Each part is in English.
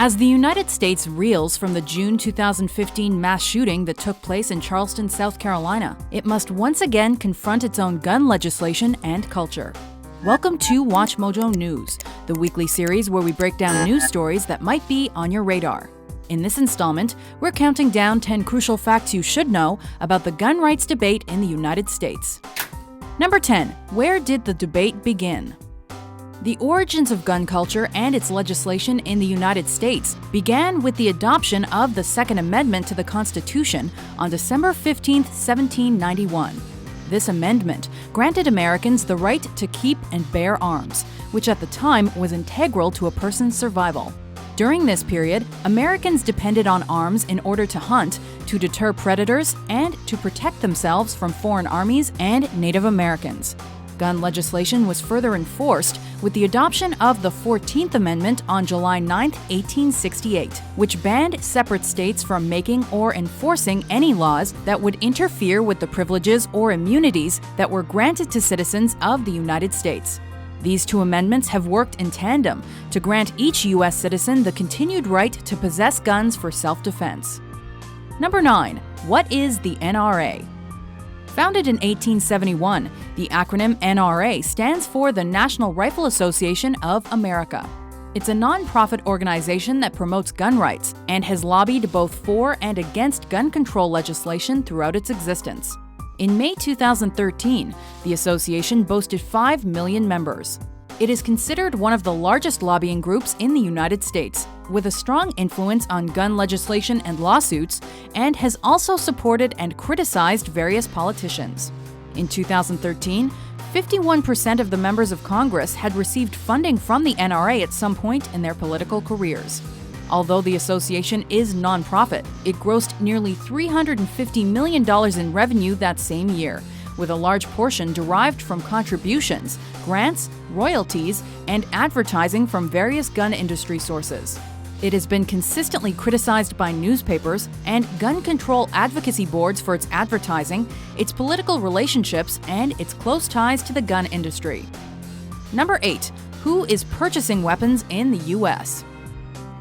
As the United States reels from the June 2015 mass shooting that took place in Charleston, South Carolina, it must once again confront its own gun legislation and culture. Welcome to WatchMojo News, the weekly series where we break down news stories that might be on your radar. In this installment, we're counting down 10 crucial facts you should know about the gun rights debate in the United States. Number 10. Where did the debate begin? The origins of gun culture and its legislation in the United States began with the adoption of the Second Amendment to the Constitution on December 15, 1791. This amendment granted Americans the right to keep and bear arms, which at the time was integral to a person's survival. During this period, Americans depended on arms in order to hunt, to deter predators, and to protect themselves from foreign armies and Native Americans. Gun legislation was further enforced with the adoption of the 14th Amendment on July 9, 1868, which banned separate states from making or enforcing any laws that would interfere with the privileges or immunities that were granted to citizens of the United States. These two amendments have worked in tandem to grant each U.S. citizen the continued right to possess guns for self-defense. Number 9. What is the NRA? Founded in 1871, the acronym NRA stands for the National Rifle Association of America. It's a non-profit organization that promotes gun rights and has lobbied both for and against gun control legislation throughout its existence. In May 2013, the association boasted 5 million members. It is considered one of the largest lobbying groups in the United States, with a strong influence on gun legislation and lawsuits, and has also supported and criticized various politicians. In 2013, 51% of the members of Congress had received funding from the NRA at some point in their political careers. Although the association is nonprofit, it grossed nearly $350 million in revenue that same year, with a large portion derived from contributions, grants, royalties, and advertising from various gun industry sources. It has been consistently criticized by newspapers and gun control advocacy boards for its advertising, its political relationships, and its close ties to the gun industry. Number 8. Who is purchasing weapons in the U.S.?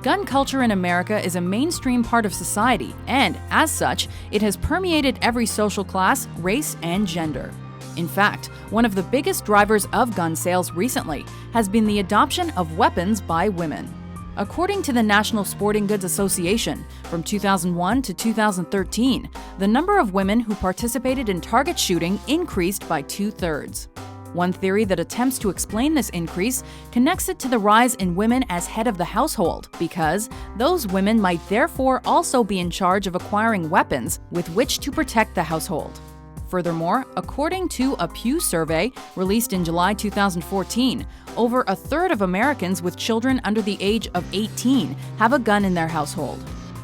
Gun culture in America is a mainstream part of society, and, as such, it has permeated every social class, race, and gender. In fact, one of the biggest drivers of gun sales recently has been the adoption of weapons by women. According to the National Sporting Goods Association, from 2001 to 2013, the number of women who participated in target shooting increased by 2/3. One theory that attempts to explain this increase connects it to the rise in women as head of the household, because those women might therefore also be in charge of acquiring weapons with which to protect the household. Furthermore, according to a Pew survey released in July 2014, over a third of Americans with children under the age of 18 have a gun in their household.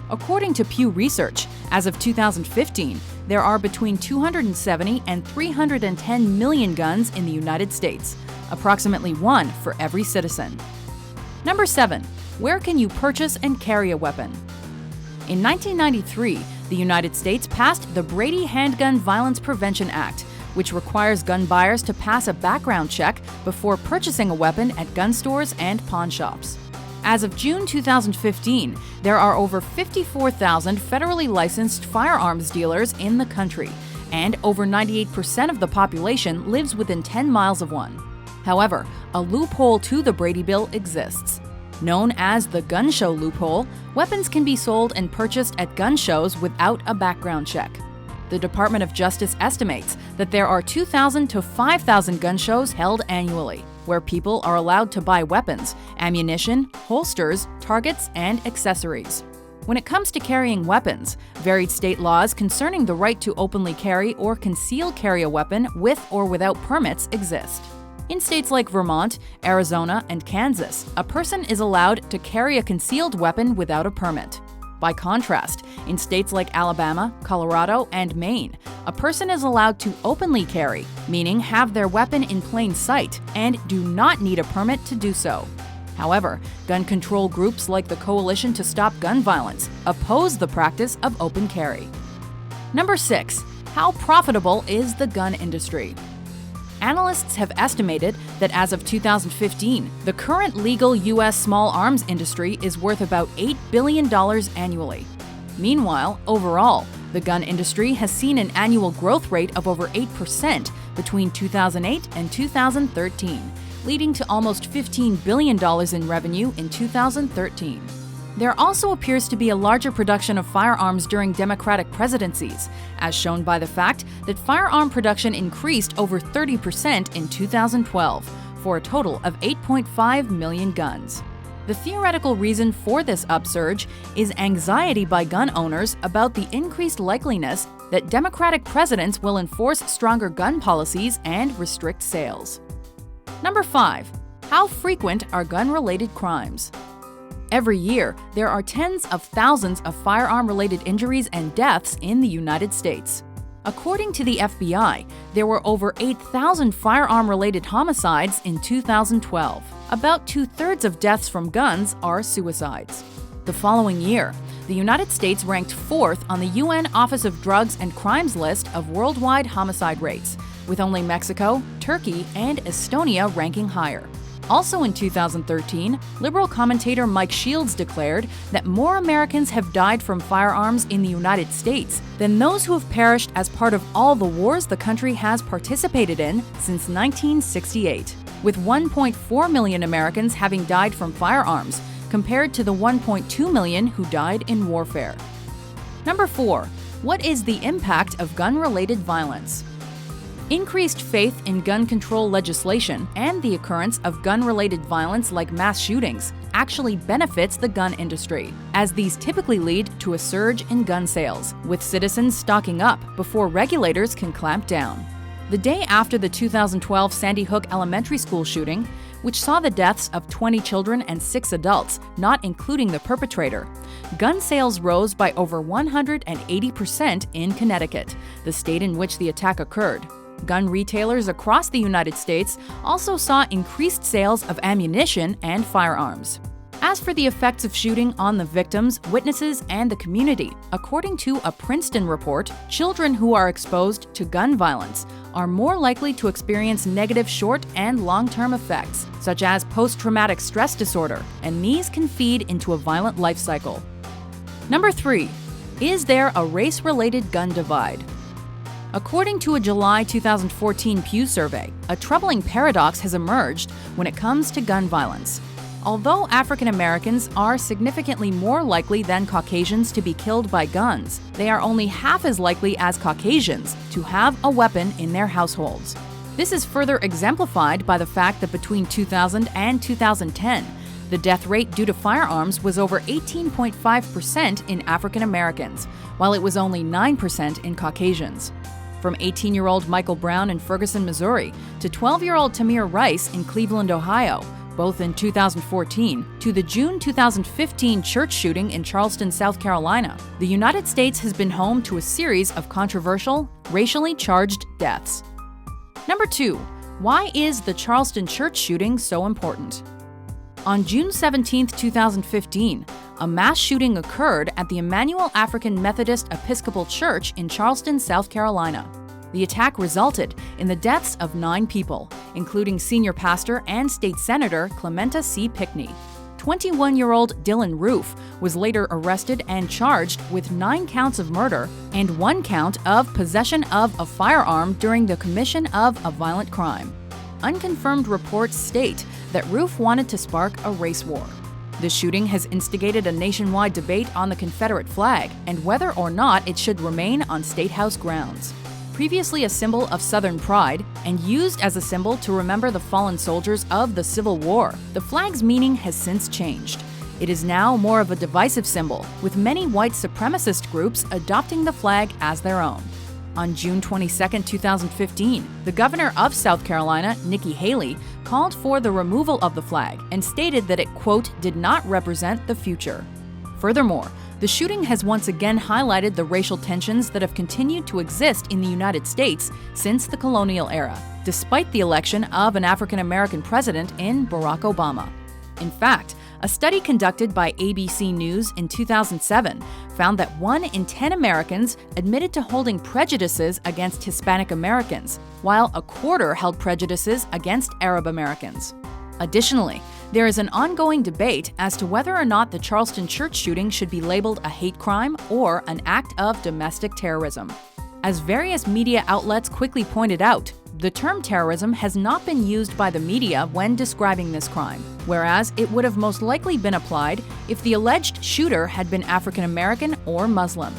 According to Pew Research, as of 2015, there are between 270 and 310 million guns in the United States, approximately one for every citizen. Number 7. Where can you purchase and carry a weapon? In 1993, the United States passed the Brady Handgun Violence Prevention Act, which requires gun buyers to pass a background check before purchasing a weapon at gun stores and pawn shops. As of June 2015, there are over 54,000 federally licensed firearms dealers in the country, and over 98% of the population lives within 10 miles of one. However, a loophole to the Brady Bill exists. Known as the gun show loophole, weapons can be sold and purchased at gun shows without a background check. The Department of Justice estimates that there are 2,000 to 5,000 gun shows held annually, where people are allowed to buy weapons, ammunition, holsters, targets, and accessories. When it comes to carrying weapons, varied state laws concerning the right to openly carry or conceal carry a weapon with or without permits exist. In states like Vermont, Arizona, and Kansas, a person is allowed to carry a concealed weapon without a permit. By contrast, in states like Alabama, Colorado, and Maine, a person is allowed to openly carry, meaning have their weapon in plain sight, and do not need a permit to do so. However, gun control groups like the Coalition to Stop Gun Violence oppose the practice of open carry. Number 6. How profitable is the gun industry? Analysts have estimated that as of 2015, the current legal U.S. small arms industry is worth about $8 billion annually. Meanwhile, overall, the gun industry has seen an annual growth rate of over 8% between 2008 and 2013, leading to almost $15 billion in revenue in 2013. There also appears to be a larger production of firearms during Democratic presidencies, as shown by the fact that firearm production increased over 30% in 2012, for a total of 8.5 million guns. The theoretical reason for this upsurge is anxiety by gun owners about the increased likeliness that Democratic presidents will enforce stronger gun policies and restrict sales. Number 5. How frequent are gun-related crimes? Every year, there are tens of thousands of firearm-related injuries and deaths in the United States. According to the FBI, there were over 8,000 firearm-related homicides in 2012. About two-thirds of deaths from guns are suicides. The following year, the United States ranked 4th on the UN Office of Drugs and Crimes list of worldwide homicide rates, with only Mexico, Turkey, and Estonia ranking higher. Also in 2013, liberal commentator Mike Shields declared that more Americans have died from firearms in the United States than those who have perished as part of all the wars the country has participated in since 1968, with 1.4 million Americans having died from firearms, compared to the 1.2 million who died in warfare. Number 4. What is the impact of gun-related violence? Increased faith in gun control legislation and the occurrence of gun-related violence like mass shootings actually benefits the gun industry, as these typically lead to a surge in gun sales, with citizens stocking up before regulators can clamp down. The day after the 2012 Sandy Hook Elementary School shooting, which saw the deaths of 20 children and 6 adults, not including the perpetrator, gun sales rose by over 180% in Connecticut, the state in which the attack occurred. Gun retailers across the United States also saw increased sales of ammunition and firearms. As for the effects of shooting on the victims, witnesses, and the community, according to a Princeton report, children who are exposed to gun violence are more likely to experience negative short and long-term effects, such as post-traumatic stress disorder, and these can feed into a violent life cycle. Number 3. Is there a race-related gun divide? According to a July 2014 Pew survey, a troubling paradox has emerged when it comes to gun violence. Although African Americans are significantly more likely than Caucasians to be killed by guns, they are only half as likely as Caucasians to have a weapon in their households. This is further exemplified by the fact that between 2000 and 2010, the death rate due to firearms was over 18.5% in African Americans, while it was only 9% in Caucasians. From 18-year-old Michael Brown in Ferguson, Missouri, to 12-year-old Tamir Rice in Cleveland, Ohio, both in 2014, to the June 2015 church shooting in Charleston, South Carolina, the United States has been home to a series of controversial, racially charged deaths. Number 2. Why is the Charleston Church shooting so important? On June 17, 2015, a mass shooting occurred at the Emmanuel African Methodist Episcopal Church in Charleston, South Carolina. The attack resulted in the deaths of 9 people, including senior pastor and state senator Clementa C. Pickney. 21-year-old Dylan Roof was later arrested and charged with 9 counts of murder and 1 count of possession of a firearm during the commission of a violent crime. Unconfirmed reports state that Roof wanted to spark a race war. The shooting has instigated a nationwide debate on the Confederate flag and whether or not it should remain on State House grounds. Previously a symbol of Southern pride and used as a symbol to remember the fallen soldiers of the Civil War, the flag's meaning has since changed. It is now more of a divisive symbol, with many white supremacist groups adopting the flag as their own. On June 22, 2015, the governor of South Carolina, Nikki Haley, called for the removal of the flag and stated that it, quote, did not represent the future. Furthermore, the shooting has once again highlighted the racial tensions that have continued to exist in the United States since the colonial era, despite the election of an African American president in Barack Obama. In fact, A study conducted by ABC News in 2007 found that 1 in 10 Americans admitted to holding prejudices against Hispanic Americans, while a quarter held prejudices against Arab Americans. Additionally, there is an ongoing debate as to whether or not the Charleston Church shooting should be labeled a hate crime or an act of domestic terrorism. As various media outlets quickly pointed out, the term terrorism has not been used by the media when describing this crime, whereas it would have most likely been applied if the alleged shooter had been African American or Muslim.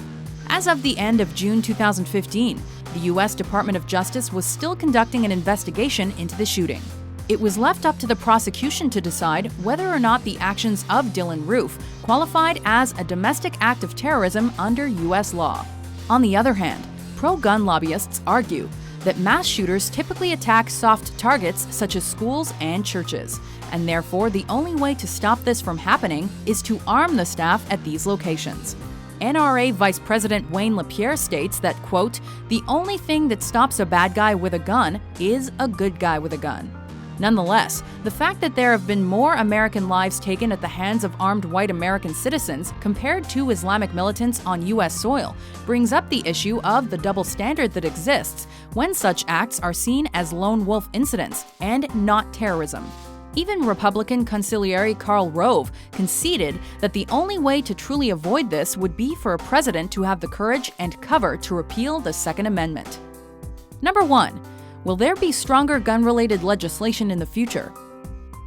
As of the end of June 2015, the U.S. Department of Justice was still conducting an investigation into the shooting. It was left up to the prosecution to decide whether or not the actions of Dylann Roof qualified as a domestic act of terrorism under U.S. law. On the other hand, pro-gun lobbyists argue that mass shooters typically attack soft targets such as schools and churches, and therefore the only way to stop this from happening is to arm the staff at these locations. NRA Vice President Wayne LaPierre states that, quote, "The only thing that stops a bad guy with a gun is a good guy with a gun." Nonetheless, the fact that there have been more American lives taken at the hands of armed white American citizens compared to Islamic militants on U.S. soil brings up the issue of the double standard that exists when such acts are seen as lone wolf incidents and not terrorism. Even Republican consigliere Karl Rove conceded that the only way to truly avoid this would be for a president to have the courage and cover to repeal the Second Amendment. Number 1. Will there be stronger gun-related legislation in the future?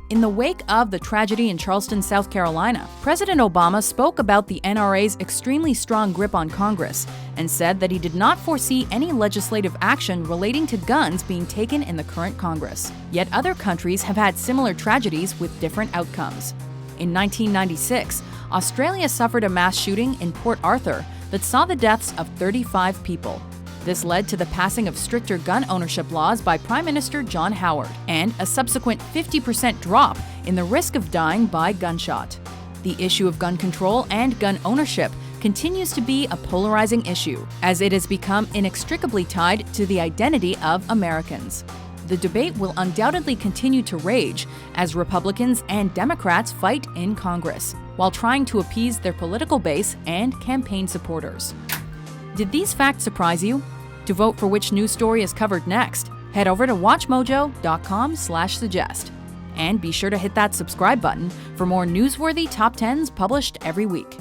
In the wake of the tragedy in Charleston, South Carolina, President Obama spoke about the NRA's extremely strong grip on Congress and said that he did not foresee any legislative action relating to guns being taken in the current Congress. Yet other countries have had similar tragedies with different outcomes. In 1996, Australia suffered a mass shooting in Port Arthur that saw the deaths of 35 people. This led to the passing of stricter gun ownership laws by Prime Minister John Howard and a subsequent 50% drop in the risk of dying by gunshot. The issue of gun control and gun ownership continues to be a polarizing issue, as it has become inextricably tied to the identity of Americans. The debate will undoubtedly continue to rage as Republicans and Democrats fight in Congress, while trying to appease their political base and campaign supporters. Did these facts surprise you? To vote for which news story is covered next, head over to WatchMojo.com/suggest. And be sure to hit that subscribe button for more newsworthy top 10s published every week.